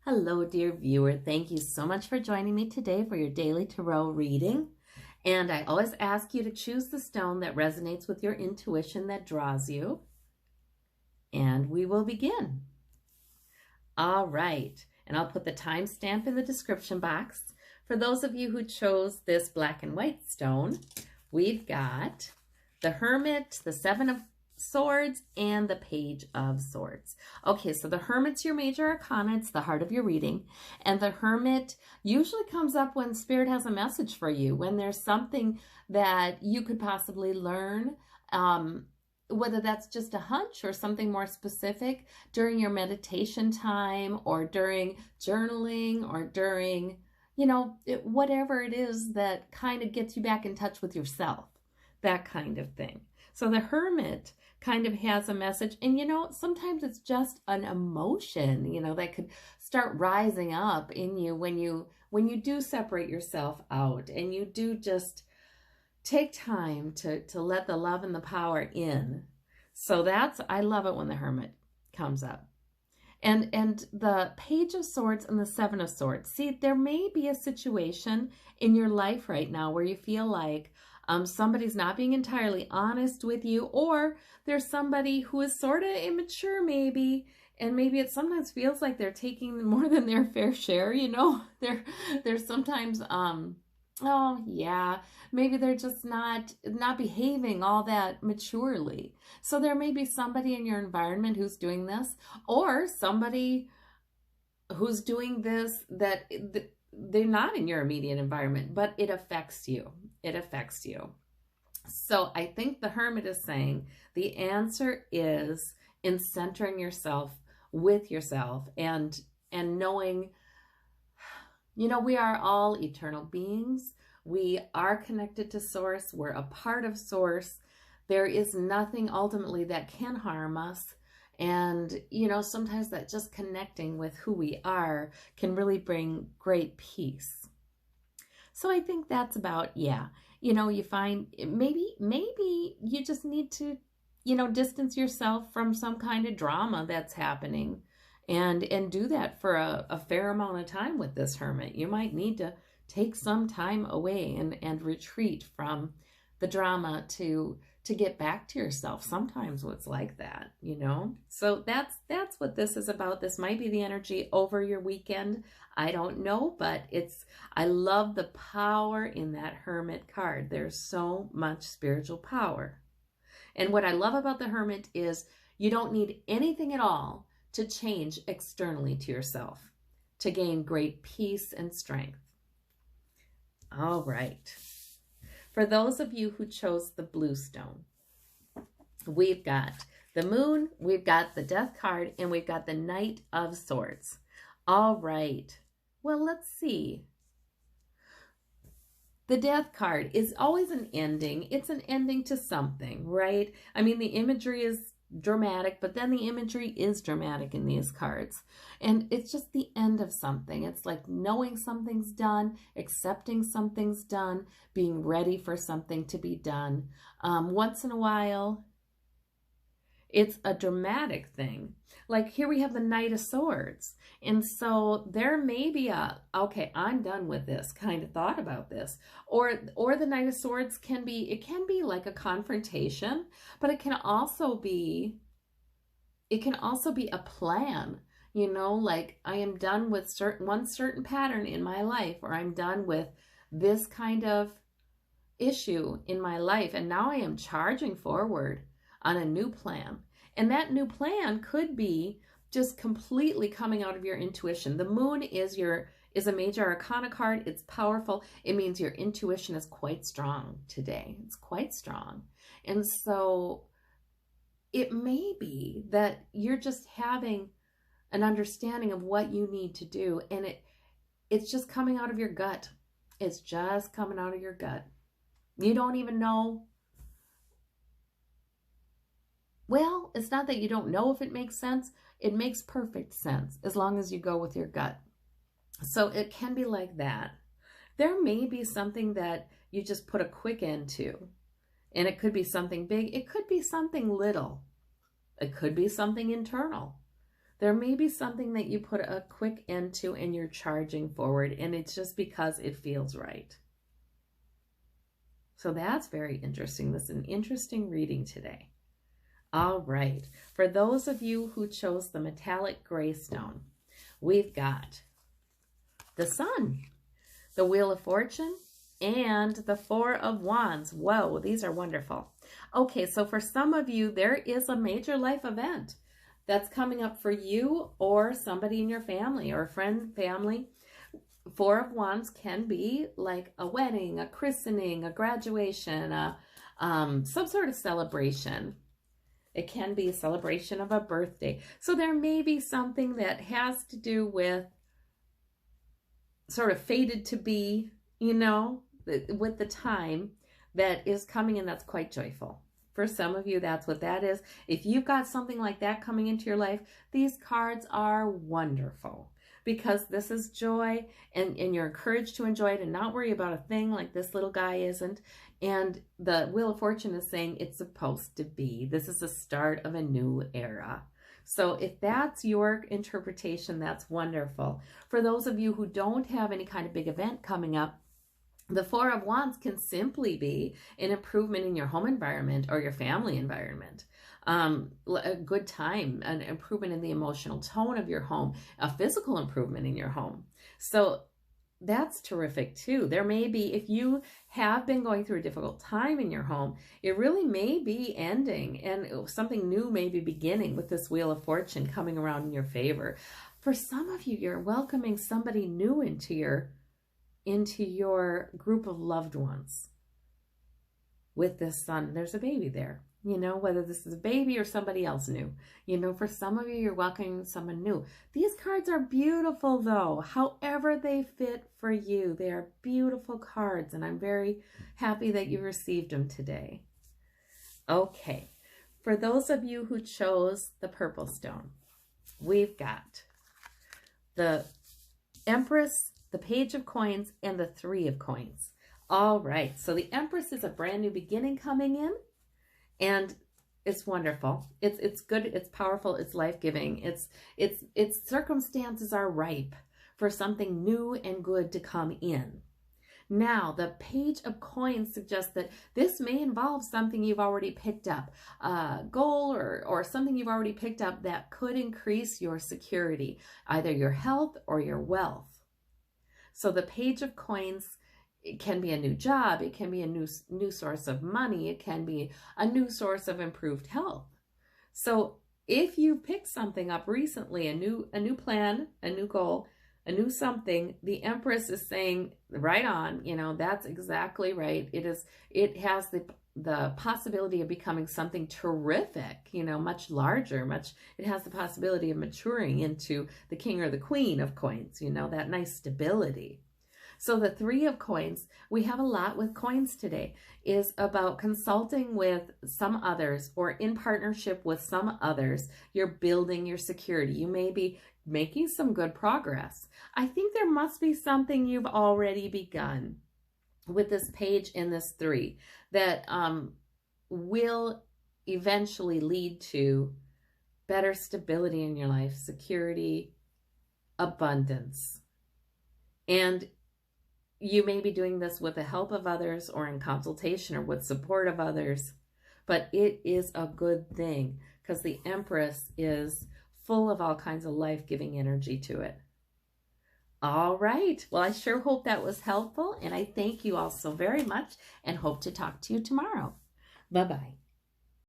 Hello, dear viewer. Thank you so much for joining me today for your daily tarot reading. And I always ask you to choose the stone that resonates with your intuition that draws you. And we will begin. All right. And I'll put the timestamp in the description box. For those of you who chose this black and white stone, we've got the Hermit, the Seven of Swords, and the Page of Swords. Okay, so the Hermit's your major arcana. It's the heart of your reading. And the Hermit usually comes up when Spirit has a message for you, when there's something that you could possibly learn, whether that's just a hunch or something more specific during your meditation time or during journaling or during, whatever it is that kind of gets you back in touch with yourself, that kind of thing. So the Hermit kind of has a message, and sometimes it's just an emotion, that could start rising up in you when you do separate yourself out and you do just take time to let the love and the power in. So I love it when the Hermit comes up. And the Page of Swords and the Seven of Swords. See, there may be a situation in your life right now where you feel like somebody's not being entirely honest with you, or there's somebody who is sort of immature maybe, and maybe it sometimes feels like they're taking more than their fair share, They're sometimes, maybe they're just not behaving all that maturely. So there may be somebody in your environment who's doing this, or somebody who's doing this that they're not in your immediate environment, but it affects you. It affects you. So I think the Hermit is saying the answer is in centering yourself with yourself and knowing, we are all eternal beings. We are connected to Source. We're a part of Source. There is nothing ultimately that can harm us. And, sometimes that just connecting with who we are can really bring great peace. So I think that's about, you find maybe you just need to, distance yourself from some kind of drama that's happening and do that for a fair amount of time with this Hermit. You might need to take some time away and retreat from the drama to get back to yourself. Sometimes it's like that, So that's what this is about. This might be the energy over your weekend. I don't know, but I love the power in that Hermit card. There's so much spiritual power. And what I love about the Hermit is you don't need anything at all to change externally to yourself to gain great peace and strength. All right. For those of you who chose the blue stone, we've got the Moon, we've got the Death card, and we've got the Knight of Swords. All right. Well, let's see. The Death card is always an ending. It's an ending to something, right? I mean, the imagery is dramatic, but then the imagery is dramatic in these cards. And it's just the end of something. It's like knowing something's done, accepting something's done, being ready for something to be done. Once in a while, it's a dramatic thing. Like here we have the Knight of Swords. And so there may be okay, I'm done with this kind of thought about this. Or the Knight of Swords can be like a confrontation, but it can also be a plan. Like I am done with one certain pattern in my life, or I'm done with this kind of issue in my life. And now I am charging forward on a new plan. And that new plan could be just completely coming out of your intuition. The Moon is a major arcana card. It's powerful. It means your intuition is quite strong today. It's quite strong. And so it may be that you're just having an understanding of what you need to do. And it's just coming out of your gut. It's just coming out of your gut. You don't even know. Well, it's not that you don't know if it makes sense. It makes perfect sense as long as you go with your gut. So it can be like that. There may be something that you just put a quick end to, and it could be something big. It could be something little. It could be something internal There may be something that you put a quick end to and you're charging forward, and it's just because it feels right. So that's very interesting. This is an interesting reading today. All right. For those of you who chose the metallic gray stone, we've got the Sun, the Wheel of Fortune, and the Four of Wands. Whoa, these are wonderful. Okay, so for some of you, there is a major life event that's coming up for you or somebody in your family or friend, family. Four of Wands can be like a wedding, a christening, a graduation, some sort of celebration. It can be a celebration of a birthday. So there may be something that has to do with sort of fated to be, you know, with the time that is coming in that's quite joyful. For some of you, that's what that is. If you've got something like that coming into your life, these cards are wonderful because this is joy, and you're encouraged to enjoy it and not worry about a thing like this little guy isn't. And the Wheel of Fortune is saying it's supposed to be. This is the start of a new era. So if that's your interpretation, that's wonderful. For those of you who don't have any kind of big event coming up, the Four of Wands can simply be an improvement in your home environment or your family environment. A good time, an improvement in the emotional tone of your home, a physical improvement in your home. So that's terrific too. There may be, if you have been going through a difficult time in your home, it really may be ending and something new may be beginning with this Wheel of Fortune coming around in your favor. For some of you, you're welcoming somebody new into your group of loved ones. With this Sun, there's a baby there. You know, whether this is a baby or somebody else new. You know, for some of you, you're welcoming someone new. These cards are beautiful, though. However they fit for you, they are beautiful cards, and I'm very happy that you received them today. Okay, for those of you who chose the purple stone, we've got the Empress, the Page of Coins, and the Three of Coins. All right, so the Empress is a brand new beginning coming in. And it's wonderful. It's good. It's powerful. It's life-giving. Its circumstances are ripe for something new and good to come in. Now, the Page of Coins suggests that this may involve something you've already picked up, a goal or something you've already picked up that could increase your security, either your health or your wealth. So the Page of Coins, it can be a new job, it can be a new source of money, it can be a new source of improved health. So if you picked something up recently, a new plan, a new goal, a new something, the Empress is saying right on, you know, that's exactly right. It has the possibility of becoming something terrific, you know, much larger, it has the possibility of maturing into the King or the Queen of Coins, you know, that nice stability. So the Three of Coins, we have a lot with coins today, is about consulting with some others or in partnership with some others. You're building your security. You may be making some good progress. I think there must be something you've already begun with this page and this three that will eventually lead to better stability in your life, security, abundance. And you may be doing this with the help of others or in consultation or with support of others, but it is a good thing because the Empress is full of all kinds of life-giving energy to it. All right. Well, I sure hope that was helpful, and I thank you all so very much and hope to talk to you tomorrow. Bye-bye.